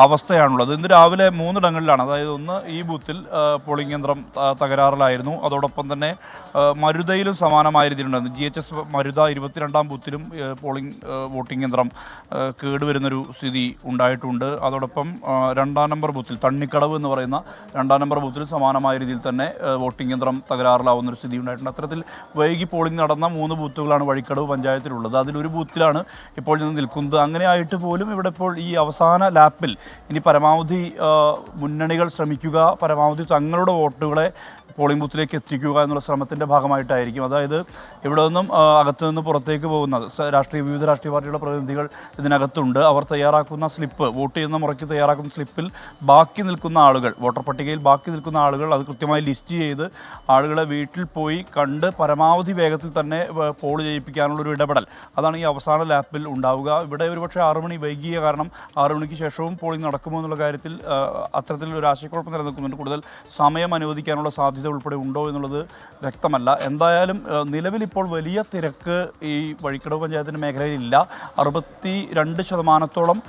അവസ്ഥയാണുള്ളത്. ഇന്ന് രാവിലെ 3 ഇടങ്ങളിലാണ്. അതായത് ഒന്ന് ഈ ബൂത്തിൽ പോളിംഗ് യന്ത്രം തകരാറിലായിരുന്നു. അതോടൊപ്പം തന്നെ മരുതയിലും സമാനമായ രീതിയിലുണ്ടായിരുന്നു. GHS മരുത 22-ാം ബൂത്തിലും വോട്ടിംഗ് യന്ത്രം കേടുവരുന്നൊരു സ്ഥിതി ഉണ്ടായിട്ടുണ്ട്. അതോടൊപ്പം 2-ാം നമ്പർ ബൂത്തിൽ തണ്ണിക്കടവ് എന്ന് പറയുന്ന 2-ാം നമ്പർ ബൂത്തിൽ സമാനമായ രീതിയിൽ തന്നെ വോട്ടിംഗ് യന്ത്രം തകരാറിലാവുന്നൊരു സ്ഥിതി ഉണ്ടായിട്ടുണ്ട്. അത്തരത്തിൽ വൈകി പോളിംഗ് നടന്ന 3 ബൂത്തുകളാണ് വഴിക്കടവ് പഞ്ചായത്തിലുള്ളത്. അതിലൊരു ബൂത്തിലാണ് ഇപ്പോൾ നിന്ന് നിൽക്കുന്നത്. അങ്ങനെ ആയിട്ട് പോലും ഇവിടെ ഇപ്പോൾ ഈ അവസാന ലാപ്പിൽ ഇനി പരമാവധി മുന്നണികൾ ശ്രമിക്കുക, പരമാവധി തങ്ങളുടെ വോട്ടുകളെ പോളിംഗ് ബൂത്തിലേക്ക് എത്തിക്കുക എന്നുള്ള ശ്രമത്തിൻ്റെ ഭാഗമായിട്ടായിരിക്കും. അതായത് ഇവിടെ നിന്നും അകത്തു നിന്ന് പുറത്തേക്ക് പോകുന്ന വിവിധ രാഷ്ട്രീയ പാർട്ടികളുടെ പ്രതിനിധികൾ ഇതിനകത്തുണ്ട്. അവർ തയ്യാറാക്കുന്ന സ്ലിപ്പ്, വോട്ട് ചെയ്യുന്ന മുറയ്ക്ക് തയ്യാറാക്കുന്ന സ്ലിപ്പിൽ ബാക്കി നിൽക്കുന്ന ആളുകൾ, വോട്ടർ പട്ടികയിൽ ബാക്കി നിൽക്കുന്ന ആളുകൾ അത് കൃത്യമായി ലിസ്റ്റ് ചെയ്ത് ആളുകളെ വീട്ടിൽ പോയി കണ്ട് പരമാവധി വേഗത്തിൽ തന്നെ പോൾ ചെയ്യിപ്പിക്കാനുള്ളൊരു ഇടപെടൽ, അതാണ് ഈ അവസാന ലാപ്പിൽ ഉണ്ടാവുക. ഇവിടെ ഒരുപക്ഷെ 6 മണി വൈകിയ കാരണം 6 മണിക്ക് ശേഷവും പോളിംഗ് നടക്കുമോ എന്നുള്ള കാര്യത്തിൽ അത്തരത്തിലൊരു ആശയക്കുഴപ്പം നിലനിൽക്കുന്നുണ്ട്. കൂടുതൽ സമയം അനുവദിക്കാനുള്ള സാധ്യത ഉൾപ്പെടെ ഉണ്ടോ എന്നുള്ളത് വ്യക്തമല്ല. എന്തായാലും നിലവിലിപ്പോൾ വലിയ തിരക്ക് ഈ വഴിക്കടവ് പഞ്ചായത്തിൻ്റെ മേഖലയിലില്ല. 62%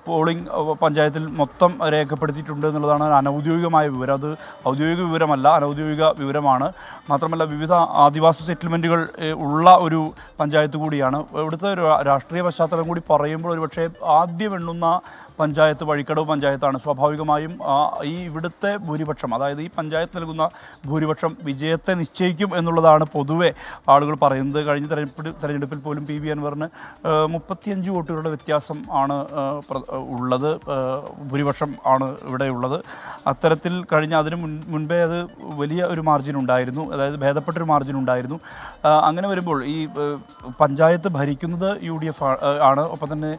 പോളിംഗ് പഞ്ചായത്തിൽ മൊത്തം രേഖപ്പെടുത്തിയിട്ടുണ്ട് എന്നുള്ളതാണ് അനൗദ്യോഗികമായ വിവരം. അത് ഔദ്യോഗിക വിവരമല്ല, അനൗദ്യോഗിക വിവരമാണ്. മാത്രമല്ല, വിവിധ ആദിവാസി സെറ്റിൽമെൻറ്റുകൾ ഉള്ള ഒരു പഞ്ചായത്ത് കൂടിയാണ്. ഇവിടുത്തെ രാഷ്ട്രീയ പശ്ചാത്തലം കൂടി പറയുമ്പോൾ ഒരുപക്ഷെ ആദ്യം എണ്ണുന്ന പഞ്ചായത്ത് വഴിക്കടവ് പഞ്ചായത്താണ്. സ്വാഭാവികമായും ഈ ഇവിടുത്തെ ഭൂരിപക്ഷം, അതായത് ഈ പഞ്ചായത്ത് നൽകുന്ന ഭൂരിപക്ഷം വിജയത്തെ നിശ്ചയിക്കും എന്നുള്ളതാണ് പൊതുവെ ആളുകൾ പറയുന്നത്. കഴിഞ്ഞ തെരഞ്ഞെടുപ്പിൽ പോലും PV അൻവറിന് 35 വോട്ടുകളുടെ വ്യത്യാസം ആണ് ഉള്ളത്, ഭൂരിപക്ഷം ആണ് ഇവിടെ ഉള്ളത്. അത്തരത്തിൽ അതിന് മുൻപേ അത് വലിയ ഒരു മാർജിൻ ഉണ്ടായിരുന്നു, അതായത് ഭേദപ്പെട്ടൊരു മാർജിൻ ഉണ്ടായിരുന്നു. അങ്ങനെ വരുമ്പോൾ ഈ പഞ്ചായത്ത് ഭരിക്കുന്നത് UDF ആണ്. ഒപ്പം തന്നെ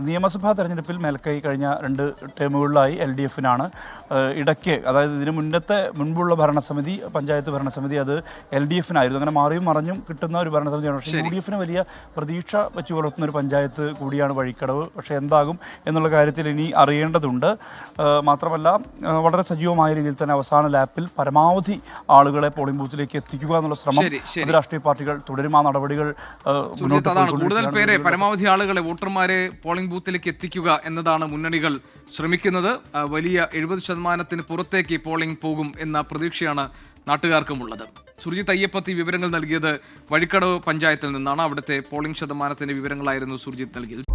നിയമസഭാ തെരഞ്ഞെടുപ്പിൽ മേൽക്കൈ കഴിഞ്ഞ 2 ടേമുകളിലായി LDF-നാണ്. ഇടയ്ക്ക്, അതായത് ഇതിന് മുൻപുള്ള ഭരണസമിതി, പഞ്ചായത്ത് ഭരണസമിതി, അത് LDF-നായിരുന്നു. അങ്ങനെ മാറിയും മറിഞ്ഞും കിട്ടുന്ന ഒരു ഭരണസമിതിയാണ്. പക്ഷേ UDF-ന് വലിയ പ്രതീക്ഷ വെച്ച് പുലർത്തുന്ന ഒരു പഞ്ചായത്ത് കൂടിയാണ് വഴിക്കടവ്. പക്ഷേ എന്താകും എന്നുള്ള കാര്യത്തിൽ ഇനി അറിയേണ്ടതുണ്ട്. മാത്രമല്ല, വളരെ സജീവമായ രീതിയിൽ തന്നെ അവസാന ലാപ്പിൽ പരമാവധി ആളുകളെ പോളിംഗ് ബൂത്തിലേക്ക് എത്തിക്കുക എന്നുള്ള ശ്രമം രാഷ്ട്രീയ പാർട്ടികൾ തുടരും. ആ നടപടികൾ കൂടുതൽ പേരെ, പരമാവധി ആളുകളെ, വോട്ടർമാരെ പോളിംഗ് ബൂത്തിലേക്ക് എത്തിക്കുക എന്നതാണ് മുന്നണികൾ ശ്രമിക്കുന്നത്. വലിയ 70% പുറത്തേക്ക് പോളിംഗ് പോകും എന്ന പ്രതീക്ഷയാണ് നാട്ടുകാർക്കുമുള്ളത്. സുർജിത്ത് അയ്യപ്പത്തി വിവരങ്ങൾ നൽകിയത് വഴിക്കടവ് പഞ്ചായത്തിൽ നിന്നാണ്. അവിടുത്തെ പോളിംഗ് ശതമാനത്തിന്റെ വിവരങ്ങളായിരുന്നു സുർജിത്ത് നൽകിയത്.